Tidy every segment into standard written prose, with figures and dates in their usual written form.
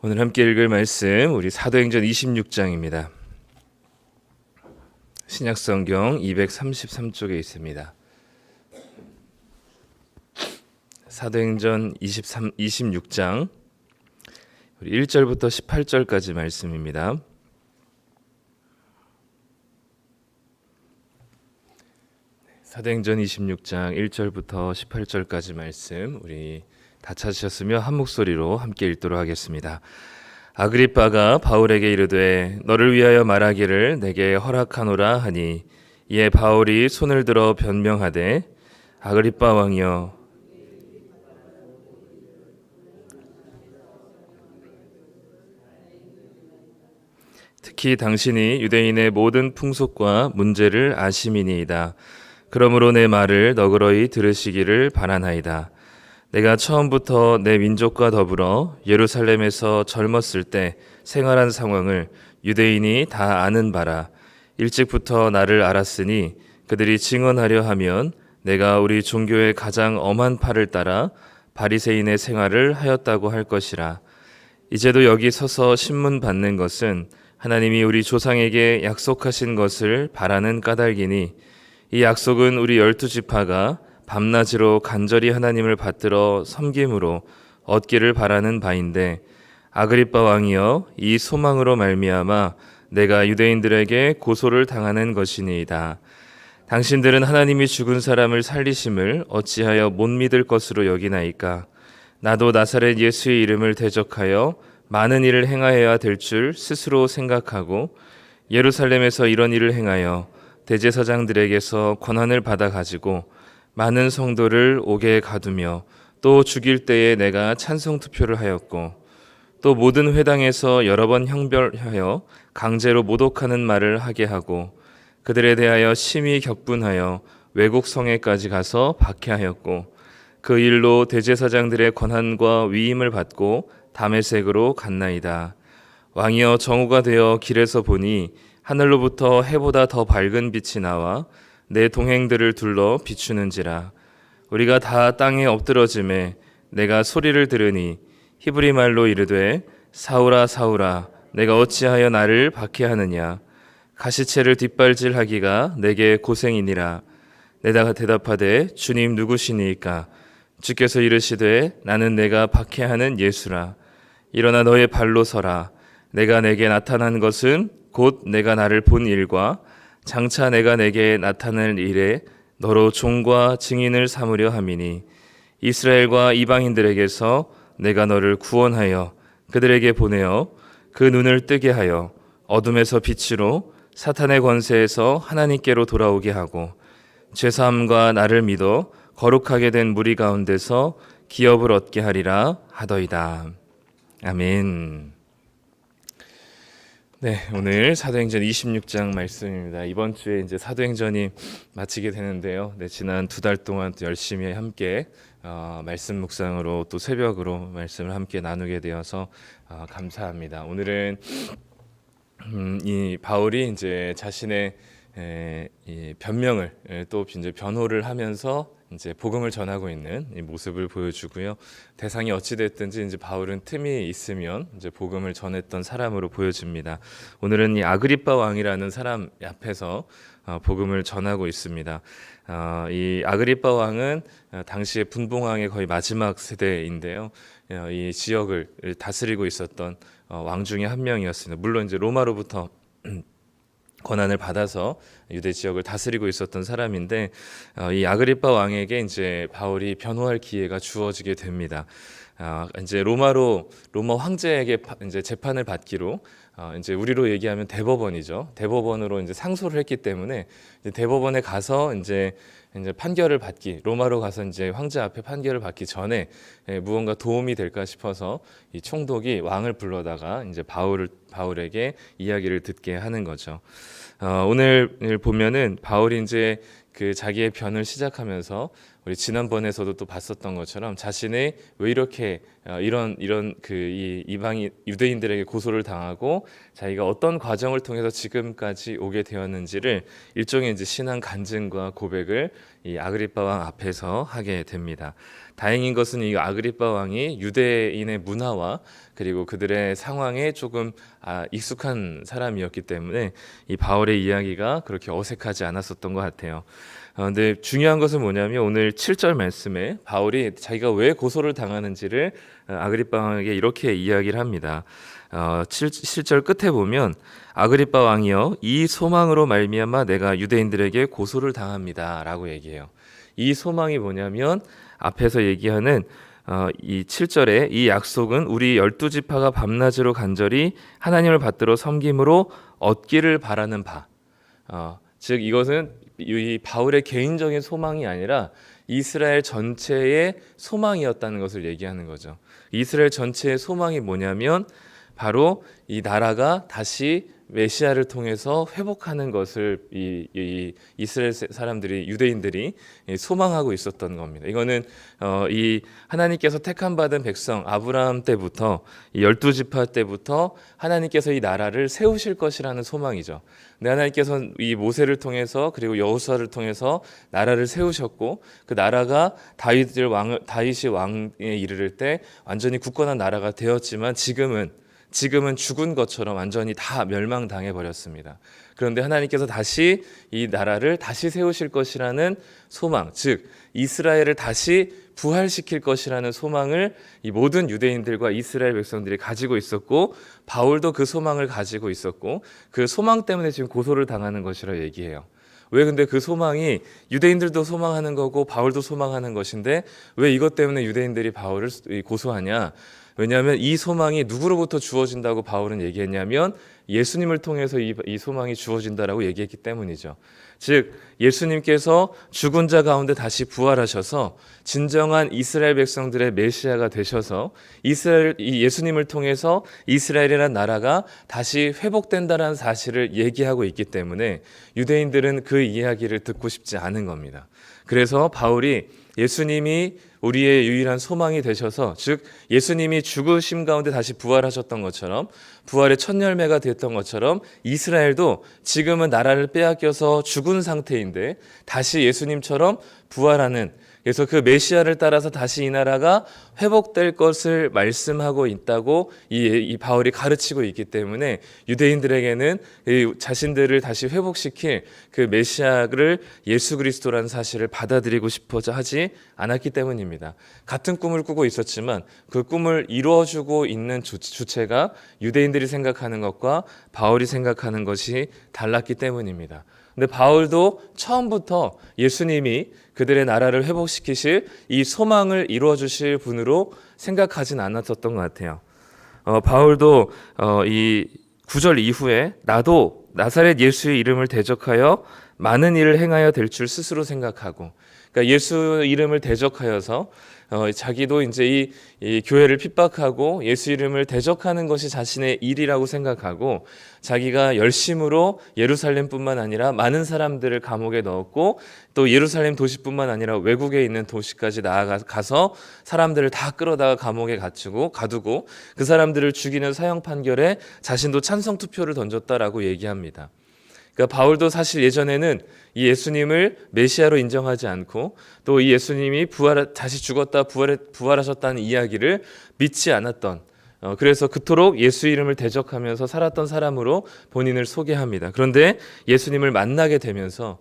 오늘 함께 읽을 말씀 우리 사도행전 26장입니다. 신약성경 233쪽에 있습니다. 사도행전 26장 우리 1절부터 18절까지 말씀입니다. 사도행전 26장 1절부터 18절까지 말씀 우리 다 찾으셨으며 한 목소리로 함께 읽도록 하겠습니다. 아그리빠가 바울에게 이르되 너를 위하여 말하기를 내게 허락하노라 하니 이에 바울이 손을 들어 변명하되 아그리빠 왕이여 특히 당신이 유대인의 모든 풍속과 문제를 아심이니이다. 그러므로 내 말을 너그러이 들으시기를 바라나이다. 내가 처음부터 내 민족과 더불어 예루살렘에서 젊었을 때 생활한 상황을 유대인이 다 아는 바라. 일찍부터 나를 알았으니 그들이 증언하려 하면 내가 우리 종교의 가장 엄한 팔을 따라 바리새인의 생활을 하였다고 할 것이라. 이제도 여기 서서 신문 받는 것은 하나님이 우리 조상에게 약속하신 것을 바라는 까닭이니 이 약속은 우리 12지파가 밤낮으로 간절히 하나님을 받들어 섬김으로 얻기를 바라는 바인데 아그리빠 왕이여 이 소망으로 말미암아 내가 유대인들에게 고소를 당하는 것이니이다. 당신들은 하나님이 죽은 사람을 살리심을 어찌하여 못 믿을 것으로 여기나이까. 나도 나사렛 예수의 이름을 대적하여 많은 일을 행하여야 될 줄 스스로 생각하고 예루살렘에서 이런 일을 행하여 대제사장들에게서 권한을 받아 가지고 많은 성도를 옥에 가두며 또 죽일 때에 내가 찬성 투표를 하였고 또 모든 회당에서 여러 번 형벌하여 강제로 모독하는 말을 하게 하고 그들에 대하여 심히 격분하여 외국 성에까지 가서 박해하였고 그 일로 대제사장들의 권한과 위임을 받고 다메섹으로 갔나이다. 왕이여 정오가 되어 길에서 보니 하늘로부터 해보다 더 밝은 빛이 나와 내 동행들을 둘러 비추는지라. 우리가 다 땅에 엎드러짐에 내가 소리를 들으니 히브리 말로 이르되 사울아 사울아 내가 어찌하여 나를 박해하느냐. 가시채를 뒷발질하기가 내게 고생이니라. 내가 대답하되 주님 누구시니까. 주께서 이르시되 나는 내가 박해하는 예수라. 일어나 너의 발로 서라. 내가 내게 나타난 것은 곧 내가 나를 본 일과 장차 내가 내게 나타낼 일에 너로 종과 증인을 삼으려 함이니 이스라엘과 이방인들에게서 내가 너를 구원하여 그들에게 보내어 그 눈을 뜨게 하여 어둠에서 빛으로 사탄의 권세에서 하나님께로 돌아오게 하고 죄사함과 나를 믿어 거룩하게 된 무리 가운데서 기업을 얻게 하리라 하더이다. 아멘. 네, 오늘 사도행전 26장 말씀입니다. 이번 주에 이제 사도행전이 마치게 되는데요. 네, 지난 2달 동안 또 열심히 함께 말씀 묵상으로 또 새벽으로 말씀을 함께 나누게 되어서 감사합니다. 오늘은 이 바울이 이제 자신의 이 변명을 또 이제 변호를 하면서 이제 복음을 전하고 있는 이 모습을 보여주고요. 대상이 어찌 됐든지 이제 바울은 틈이 있으면 이제 복음을 전했던 사람으로 보여집니다. 오늘은 이 아그리빠 왕이라는 사람 앞에서 복음을 전하고 있습니다. 이 아그리빠 왕은 당시에 분봉왕의 거의 마지막 세대인데요. 이 지역을 다스리고 있었던 왕 중에 한 명이었습니다. 물론 이제 로마로부터 권한을 받아서 유대 지역을 다스리고 있었던 사람인데 이 아그리빠 왕에게 이제 바울이 변호할 기회가 주어지게 됩니다. 이제 로마 황제에게 이제 재판을 받기로 이제 우리로 얘기하면 대법원이죠. 대법원으로 이제 상소를 했기 때문에 이제 대법원에 가서 이제 판결을 받기 로마로 가서 이제 황제 앞에 판결을 받기 전에 무언가 도움이 될까 싶어서 이 총독이 왕을 불러다가 이제 바울에게 이야기를 듣게 하는 거죠. 오늘 보면은 바울이 이제 그 자기의 변을 시작하면서 우리 지난번에서도 또 봤었던 것처럼 자신이 왜 이렇게 이런 그 이 이방인 유대인들에게 고소를 당하고 자기가 어떤 과정을 통해서 지금까지 오게 되었는지를 일종의 이제 신앙 간증과 고백을 이 아그리빠 왕 앞에서 하게 됩니다. 다행인 것은 이 아그리빠 왕이 유대인의 문화와 그리고 그들의 상황에 조금 익숙한 사람이었기 때문에 이 바울의 이야기가 그렇게 어색하지 않았었던 것 같아요. 근데 중요한 것은 뭐냐면 오늘 7절 말씀에 바울이 자기가 왜 고소를 당하는지를 아그리빠 왕에게 이렇게 이야기를 합니다. 7절 끝에 보면 아그리빠 왕이여 이 소망으로 말미암아 내가 유대인들에게 고소를 당합니다 라고 얘기해요. 이 소망이 뭐냐면 앞에서 얘기하는 이 7절에 이 약속은 우리 12지파가 밤낮으로 간절히 하나님을 받들어 섬김으로 얻기를 바라는 바. 즉 이것은 이 바울의 개인적인 소망이 아니라 이스라엘 전체의 소망이었다는 것을 얘기하는 거죠. 이스라엘 전체의 소망이 뭐냐면 바로 이 나라가 다시 메시아를 통해서 회복하는 것을 이 이스라엘 사람들이 유대인들이 소망하고 있었던 겁니다. 이거는 이 하나님께서 택함 받은 백성 아브라함 때부터 이 12지파 때부터 하나님께서 이 나라를 세우실 것이라는 소망이죠. 근데 하나님께서 이 모세를 통해서 그리고 여호수아를 통해서 나라를 세우셨고 그 나라가 다윗이 왕에 이르를 때 완전히 굳건한 나라가 되었지만 지금은 죽은 것처럼 완전히 다 멸망당해 버렸습니다. 그런데 하나님께서 다시 이 나라를 다시 세우실 것이라는 소망, 즉 이스라엘을 다시 부활시킬 것이라는 소망을 이 모든 유대인들과 이스라엘 백성들이 가지고 있었고 바울도 그 소망을 가지고 있었고 그 소망 때문에 지금 고소를 당하는 것이라 얘기해요. 왜 근데 그 소망이 유대인들도 소망하는 거고 바울도 소망하는 것인데 왜 이것 때문에 유대인들이 바울을 고소하냐? 왜냐하면 이 소망이 누구로부터 주어진다고 바울은 얘기했냐면 예수님을 통해서 이 소망이 주어진다라고 얘기했기 때문이죠. 즉 예수님께서 죽은 자 가운데 다시 부활하셔서 진정한 이스라엘 백성들의 메시아가 되셔서 이 예수님을 통해서 이스라엘이라는 나라가 다시 회복된다는 사실을 얘기하고 있기 때문에 유대인들은 그 이야기를 듣고 싶지 않은 겁니다. 그래서 바울이 예수님이 우리의 유일한 소망이 되셔서 즉 예수님이 죽으심 가운데 다시 부활하셨던 것처럼 부활의 첫 열매가 됐던 것처럼 이스라엘도 지금은 나라를 빼앗겨서 죽은 상태인데 다시 예수님처럼 부활하는 그래서 그 메시아를 따라서 다시 이 나라가 회복될 것을 말씀하고 있다고 이 바울이 가르치고 있기 때문에 유대인들에게는 자신들을 다시 회복시킬 그 메시아를 예수 그리스도라는 사실을 받아들이고 싶어서 하지 않았기 때문입니다. 같은 꿈을 꾸고 있었지만 그 꿈을 이루어주고 있는 주체가 유대인들이 생각하는 것과 바울이 생각하는 것이 달랐기 때문입니다. 근데 바울도 처음부터 예수님이 그들의 나라를 회복시키실 이 소망을 이루어 주실 분으로 생각하진 않았었던 것 같아요. 바울도 이 9절 이후에 나도 나사렛 예수의 이름을 대적하여 많은 일을 행하여 될 줄 스스로 생각하고 그러니까 예수 이름을 대적하여서 자기도 이제 이 교회를 핍박하고 예수 이름을 대적하는 것이 자신의 일이라고 생각하고 자기가 열심으로 예루살렘뿐만 아니라 많은 사람들을 감옥에 넣었고 또 예루살렘 도시뿐만 아니라 외국에 있는 도시까지 나아가서 사람들을 다 끌어다가 감옥에 가두고 그 사람들을 죽이는 사형 판결에 자신도 찬성 투표를 던졌다라고 얘기합니다. 그러니까 바울도 사실 예전에는 이 예수님을 메시아로 인정하지 않고 또 이 예수님이 다시 죽었다 부활하셨다는 이야기를 믿지 않았던 그래서 그토록 예수 이름을 대적하면서 살았던 사람으로 본인을 소개합니다. 그런데 예수님을 만나게 되면서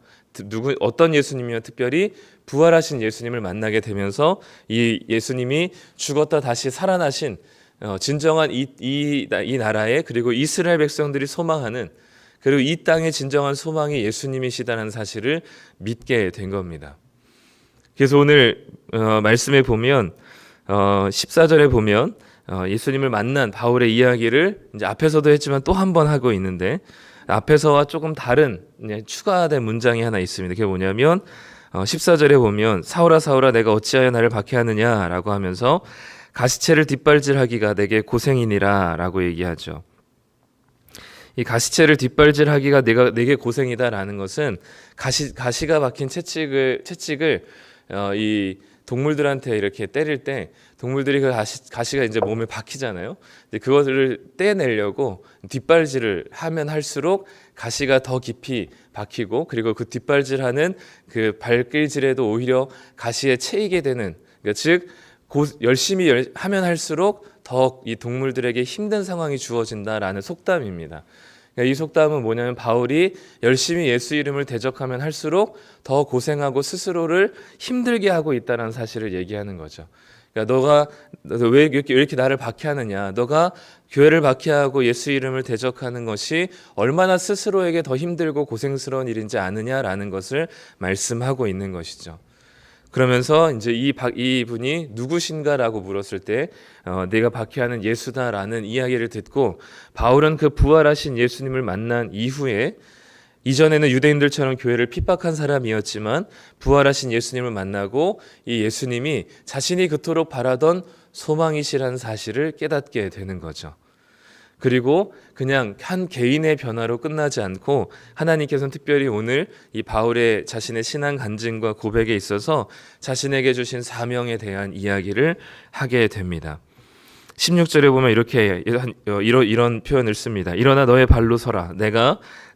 어떤 예수님이면 특별히 부활하신 예수님을 만나게 되면서 이 예수님이 죽었다 다시 살아나신 진정한 이 나라에 그리고 이스라엘 백성들이 소망하는 그리고 이 땅의 진정한 소망이 예수님이시다는 사실을 믿게 된 겁니다. 그래서 오늘 말씀에 보면 14절에 보면 예수님을 만난 바울의 이야기를 이제 앞에서도 했지만 또 한 번 하고 있는데 앞에서와 조금 다른 추가된 문장이 하나 있습니다. 그게 뭐냐면 14절에 보면 사울아 사울아 내가 어찌하여 나를 박해하느냐라고 하면서 가시체를 뒷발질하기가 내게 고생이니라 라고 얘기하죠. 이 가시체를 뒷발질하기가 내게 고생이다라는 것은 가시가 박힌 채찍을 이 동물들한테 이렇게 때릴 때 동물들이 그 가시가 이제 몸에 박히잖아요. 근데 그것을 떼내려고 뒷발질을 하면 할수록 가시가 더 깊이 박히고, 그리고 그 뒷발질하는 그 발길질에도 오히려 가시에 채이게 되는, 그러니까 즉 열심히 하면 할수록 더 이 동물들에게 힘든 상황이 주어진다라는 속담입니다. 이 속담은 뭐냐면 바울이 열심히 예수 이름을 대적하면 할수록 더 고생하고 스스로를 힘들게 하고 있다는 사실을 얘기하는 거죠. 그러니까 너가 왜 이렇게 나를 박해하느냐, 너가 교회를 박해하고 예수 이름을 대적하는 것이 얼마나 스스로에게 더 힘들고 고생스러운 일인지 아느냐라는 것을 말씀하고 있는 것이죠. 그러면서 이제 이분이 누구신가라고 물었을 때 내가 박해하는 예수다라는 이야기를 듣고, 바울은 그 부활하신 예수님을 만난 이후에, 이전에는 유대인들처럼 교회를 핍박한 사람이었지만 부활하신 예수님을 만나고 이 예수님이 자신이 그토록 바라던 소망이시라는 사실을 깨닫게 되는 거죠. 그리고 그냥 한 개인의 변화로 끝나지 않고 하나님께서는 특별히 오늘 이 바울의 자신의 신앙 간증과 고백에 있어서 자신에게 주신 사명에 대한 이야기를 하게 됩니다. 16절에 보면 이런 표현을 씁니다. 일어나 너의 발로 서라.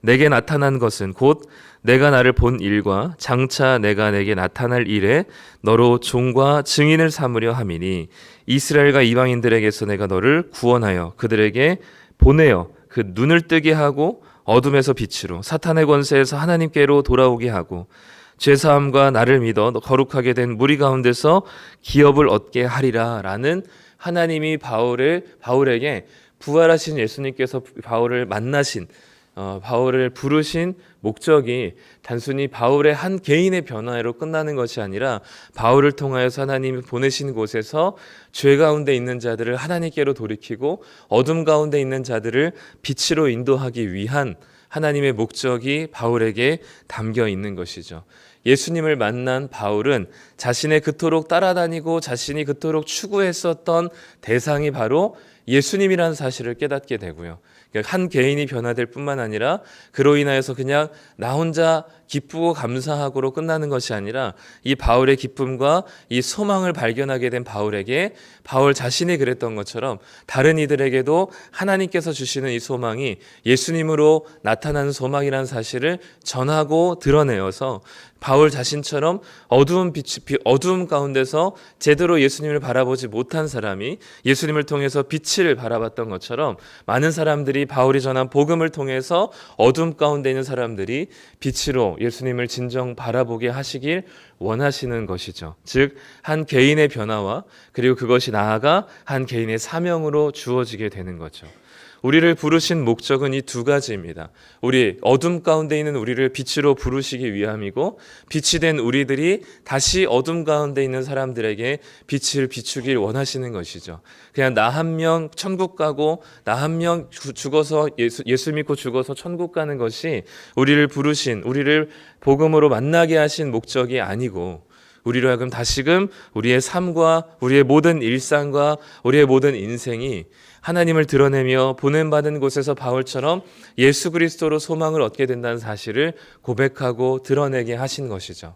내게 나타난 것은 곧 내가 나를 본 일과 장차 내가 내게 나타날 일에 너로 종과 증인을 삼으려 함이니 이스라엘과 이방인들에게서 내가 너를 구원하여 그들에게 보내어 그 눈을 뜨게 하고 어둠에서 빛으로 사탄의 권세에서 하나님께로 돌아오게 하고 죄사함과 나를 믿어 거룩하게 된 무리 가운데서 기업을 얻게 하리라 라는, 하나님이 바울에게 부활하신 예수님께서 바울을 만나신, 바울을 부르신 목적이 단순히 바울의 한 개인의 변화로 끝나는 것이 아니라 바울을 통하여서 하나님이 보내신 곳에서 죄 가운데 있는 자들을 하나님께로 돌이키고 어둠 가운데 있는 자들을 빛으로 인도하기 위한 하나님의 목적이 바울에게 담겨 있는 것이죠. 예수님을 만난 바울은 자신의 그토록 따라다니고 자신이 그토록 추구했었던 대상이 바로 예수님이라는 사실을 깨닫게 되고요. 한 개인이 변화될 뿐만 아니라 그로 인하여서 그냥 나 혼자 기쁘고 감사하고로 끝나는 것이 아니라 이 바울의 기쁨과 이 소망을 발견하게 된 바울에게, 바울 자신이 그랬던 것처럼 다른 이들에게도 하나님께서 주시는 이 소망이 예수님으로 나타나는 소망이라는 사실을 전하고 드러내어서 바울 자신처럼 어두움 가운데서 제대로 예수님을 바라보지 못한 사람이 예수님을 통해서 빛을 바라봤던 것처럼 많은 사람들이 바울이 전한 복음을 통해서 어둠 가운데 있는 사람들이 빛으로 예수님을 진정 바라보게 하시길 원하시는 것이죠. 즉 한 개인의 변화와 그리고 그것이 나아가 한 개인의 사명으로 주어지게 되는 거죠. 우리를 부르신 목적은 이 두 가지입니다. 우리 어둠 가운데 있는 우리를 빛으로 부르시기 위함이고, 빛이 된 우리들이 다시 어둠 가운데 있는 사람들에게 빛을 비추길 원하시는 것이죠. 그냥 나 한 명 천국 가고 나 한 명 죽어서 예수 믿고 죽어서 천국 가는 것이 우리를 부르신, 우리를 복음으로 만나게 하신 목적이 아니고, 우리로 하여금 다시금 우리의 삶과 우리의 모든 일상과 우리의 모든 인생이 하나님을 드러내며 보냄받은 곳에서 바울처럼 예수 그리스도로 소망을 얻게 된다는 사실을 고백하고 드러내게 하신 것이죠.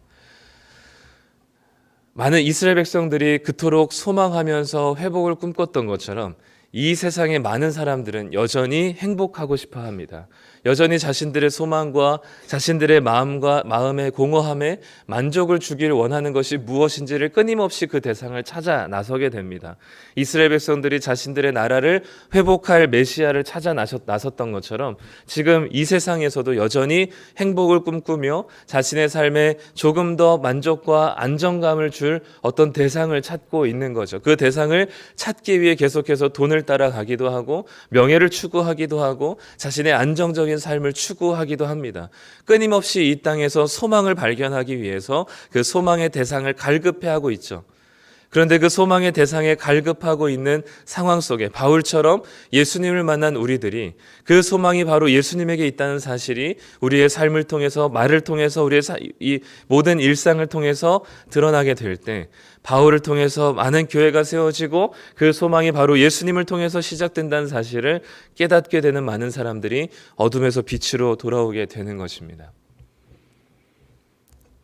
많은 이스라엘 백성들이 그토록 소망하면서 회복을 꿈꿨던 것처럼 이 세상의 많은 사람들은 여전히 행복하고 싶어 합니다. 여전히 자신들의 소망과 자신들의 마음의 공허함에 만족을 주기를 원하는 것이 무엇인지를 끊임없이 그 대상을 찾아 나서게 됩니다. 이스라엘 백성들이 자신들의 나라를 회복할 메시아를 찾아 나섰던 것처럼 지금 이 세상에서도 여전히 행복을 꿈꾸며 자신의 삶에 조금 더 만족과 안정감을 줄 어떤 대상을 찾고 있는 거죠. 그 대상을 찾기 위해 계속해서 돈을 따라가기도 하고 명예를 추구하기도 하고 자신의 안정적인 삶을 추구하기도 합니다. 끊임없이 이 땅에서 소망을 발견하기 위해서 그 소망의 대상을 갈급해하고 있죠. 그런데 그 소망의 대상에 갈급하고 있는 상황 속에 바울처럼 예수님을 만난 우리들이 그 소망이 바로 예수님에게 있다는 사실이 우리의 삶을 통해서, 말을 통해서, 우리의 이 모든 일상을 통해서 드러나게 될 때, 바울을 통해서 많은 교회가 세워지고 그 소망이 바로 예수님을 통해서 시작된다는 사실을 깨닫게 되는 많은 사람들이 어둠에서 빛으로 돌아오게 되는 것입니다.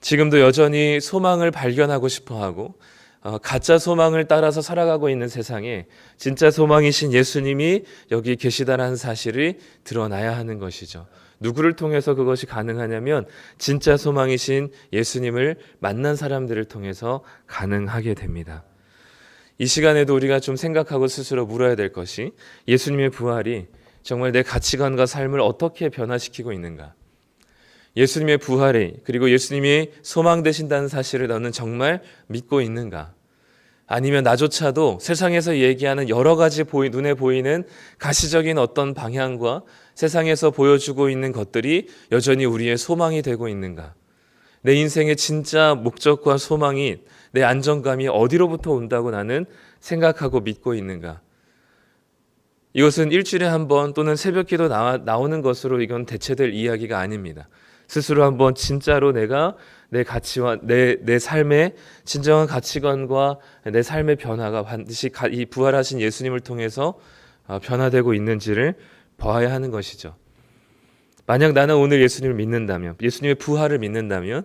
지금도 여전히 소망을 발견하고 싶어하고 가짜 소망을 따라서 살아가고 있는 세상에 진짜 소망이신 예수님이 여기 계시다라는 사실이 드러나야 하는 것이죠. 누구를 통해서 그것이 가능하냐면 진짜 소망이신 예수님을 만난 사람들을 통해서 가능하게 됩니다. 이 시간에도 우리가 좀 생각하고 스스로 물어야 될 것이 예수님의 부활이 정말 내 가치관과 삶을 어떻게 변화시키고 있는가? 예수님의 부활이 그리고 예수님이 소망 되신다는 사실을 너는 정말 믿고 있는가? 아니면 나조차도 세상에서 얘기하는 여러 가지 눈에 보이는 가시적인 어떤 방향과 세상에서 보여주고 있는 것들이 여전히 우리의 소망이 되고 있는가? 내 인생의 진짜 목적과 소망이 내 안정감이 어디로부터 온다고 나는 생각하고 믿고 있는가? 이것은 일주일에 한 번 또는 새벽기도 나오는 것으로 이건 대체될 이야기가 아닙니다. 스스로 한번 진짜로 내가 내 가치와 내 삶의 진정한 가치관과 내 삶의 변화가 반드시 이 부활하신 예수님을 통해서 변화되고 있는지를 봐야 하는 것이죠. 만약 나는 오늘 예수님을 믿는다면, 예수님의 부활을 믿는다면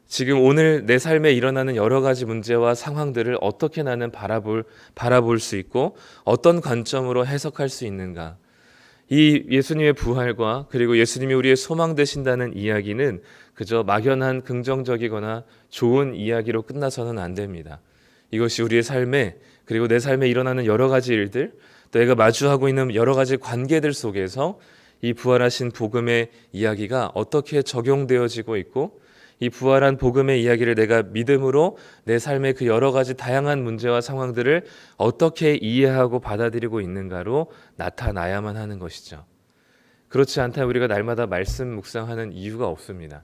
지금 오늘 내 삶에 일어나는 여러 가지 문제와 상황들을 어떻게 나는 바라볼 수 있고 어떤 관점으로 해석할 수 있는가? 이 예수님의 부활과 그리고 예수님이 우리의 소망 되신다는 이야기는 그저 막연한 긍정적이거나 좋은 이야기로 끝나서는 안 됩니다. 이것이 우리의 삶에 그리고 내 삶에 일어나는 여러 가지 일들, 또 내가 마주하고 있는 여러 가지 관계들 속에서 이 부활하신 복음의 이야기가 어떻게 적용되어지고 있고 이 부활한 복음의 이야기를 내가 믿음으로 내 삶의 그 여러 가지 다양한 문제와 상황들을 어떻게 이해하고 받아들이고 있는가로 나타나야만 하는 것이죠. 그렇지 않다면 우리가 날마다 말씀 묵상하는 이유가 없습니다.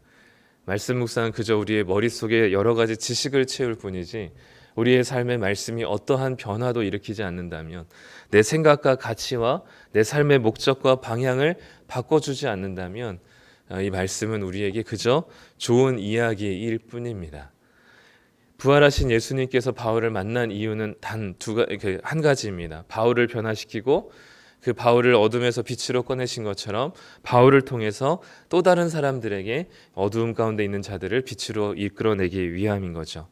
말씀 묵상은 그저 우리의 머릿속에 여러 가지 지식을 채울 뿐이지 우리의 삶의 말씀이 어떠한 변화도 일으키지 않는다면 내 생각과 가치와 내 삶의 목적과 방향을 바꿔주지 않는다면 이 말씀은 우리에게 그저 좋은 이야기일 뿐입니다. 부활하신 예수님께서 바울을 만난 이유는 단 한 가지입니다. 바울을 변화시키고 그 바울을 어둠에서 빛으로 꺼내신 것처럼 바울을 통해서 또 다른 사람들에게 어두움 가운데 있는 자들을 빛으로 이끌어내기 위함인 거죠.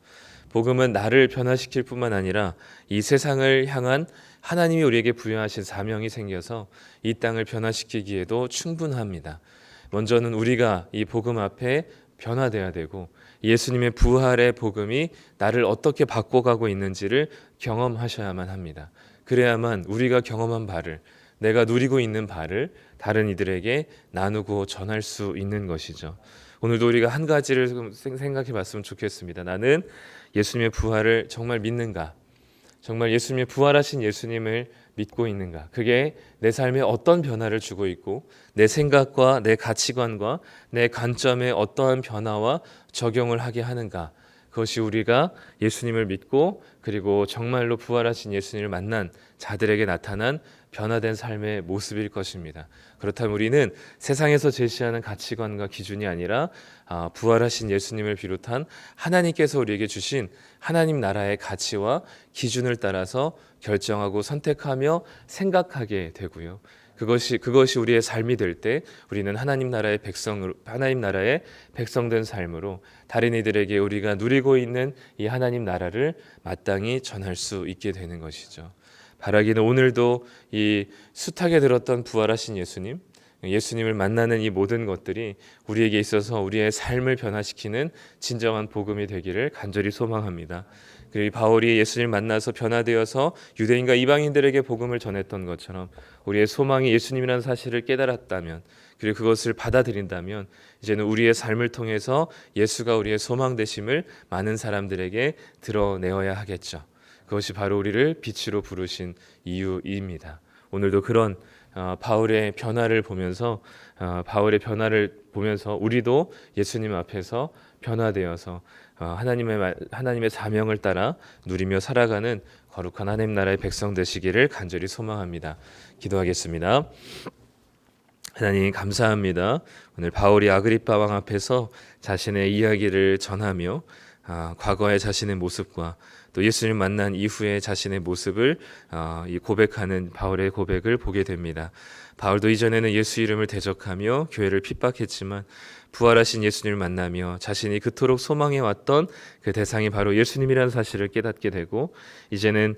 복음은 나를 변화시킬 뿐만 아니라 이 세상을 향한 하나님이 우리에게 부여하신 사명이 생겨서 이 땅을 변화시키기에도 충분합니다. 먼저는 우리가 이 복음 앞에 변화돼야 되고 예수님의 부활의 복음이 나를 어떻게 바꿔가고 있는지를 경험하셔야만 합니다. 그래야만 우리가 경험한 바를 내가 누리고 있는 바를 다른 이들에게 나누고 전할 수 있는 것이죠. 오늘도 우리가 한 가지를 생각해 봤으면 좋겠습니다. 나는 예수님의 부활을 정말 믿는가? 정말 예수님의 부활하신 예수님을 믿고 있는가? 그게 내 삶에 어떤 변화를 주고 있고 내 생각과 내 가치관과 내 관점에 어떠한 변화와 적용을 하게 하는가? 그것이 우리가 예수님을 믿고 그리고 정말로 부활하신 예수님을 만난 자들에게 나타난 변화된 삶의 모습일 것입니다. 그렇다면 우리는 세상에서 제시하는 가치관과 기준이 아니라 부활하신 예수님을 비롯한 하나님께서 우리에게 주신 하나님 나라의 가치와 기준을 따라서 결정하고 선택하며 생각하게 되고요. 그것이 우리의 삶이 될 때 우리는 하나님 나라의 백성된 삶으로 다른 이들에게 우리가 누리고 있는 이 하나님 나라를 마땅히 전할 수 있게 되는 것이죠. 바라기는 오늘도 이 숱하게 들었던 부활하신 예수님을 만나는 이 모든 것들이 우리에게 있어서 우리의 삶을 변화시키는 진정한 복음이 되기를 간절히 소망합니다. 그리고 바울이 예수님을 만나서 변화되어서 유대인과 이방인들에게 복음을 전했던 것처럼 우리의 소망이 예수님이라는 사실을 깨달았다면 그리고 그것을 받아들인다면 이제는 우리의 삶을 통해서 예수가 우리의 소망 되심을 많은 사람들에게 드러내어야 하겠죠. 그것이 바로 우리를 빛으로 부르신 이유입니다. 오늘도 그런 바울의 변화를 보면서 우리도 예수님 앞에서 변화되어서 하나님의 사명을 따라 누리며 살아가는 거룩한 하나님 나라의 백성 되시기를 간절히 소망합니다. 기도하겠습니다. 하나님 감사합니다. 오늘 바울이 아그리파 왕 앞에서 자신의 이야기를 전하며 과거의 자신의 모습과 또 예수님 만난 이후에 자신의 모습을 이 고백하는 바울의 고백을 보게 됩니다. 바울도 이전에는 예수 이름을 대적하며 교회를 핍박했지만 부활하신 예수님을 만나며 자신이 그토록 소망해왔던 그 대상이 바로 예수님이라는 사실을 깨닫게 되고 이제는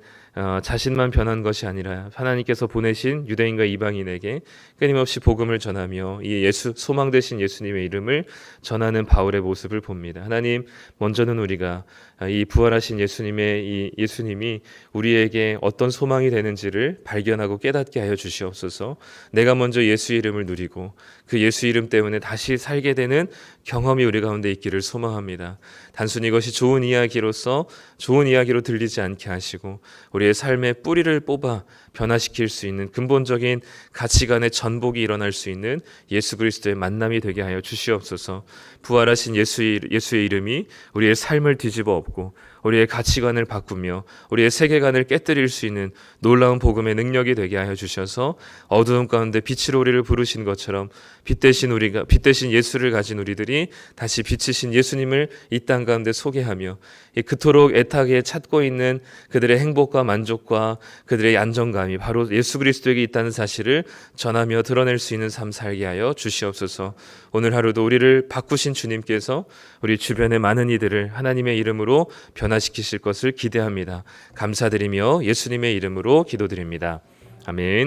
자신만 변한 것이 아니라 하나님께서 보내신 유대인과 이방인에게 끊임없이 복음을 전하며 이 소망 되신 예수님의 이름을 전하는 바울의 모습을 봅니다. 하나님, 먼저는 우리가 이 부활하신 예수님이 우리에게 어떤 소망이 되는지를 발견하고 깨닫게 하여 주시옵소서. 내가 먼저 예수 이름을 누리고 그 예수 이름 때문에 다시 살게 되는 경험이 우리 가운데 있기를 소망합니다. 단순히 이것이 좋은 이야기로서 좋은 이야기로 들리지 않게 하시고 우리의 삶의 뿌리를 뽑아 변화시킬 수 있는 근본적인 가치관의 전복이 일어날 수 있는 예수 그리스도의 만남이 되게 하여 주시옵소서. 부활하신 예수의 이름이 우리의 삶을 뒤집어 엎고 우리의 가치관을 바꾸며 우리의 세계관을 깨뜨릴 수 있는 놀라운 복음의 능력이 되게 하여 주셔서 어두움 가운데 빛으로 우리를 부르신 것처럼 빛 대신 예수를 가진 우리들이 다시 빛이신 예수님을 이 땅 가운데 소개하며 그토록 애타게 찾고 있는 그들의 행복과 만족과 그들의 안정감이 바로 예수 그리스도에게 있다는 사실을 전하며 드러낼 수 있는 삶 살게 하여 주시옵소서. 오늘 하루도 우리를 바꾸신 주님께서 우리 주변의 많은 이들을 하나님의 이름으로 변화시키실 것을 기대합니다. 감사드리며 예수님의 이름으로 기도드립니다. 아멘.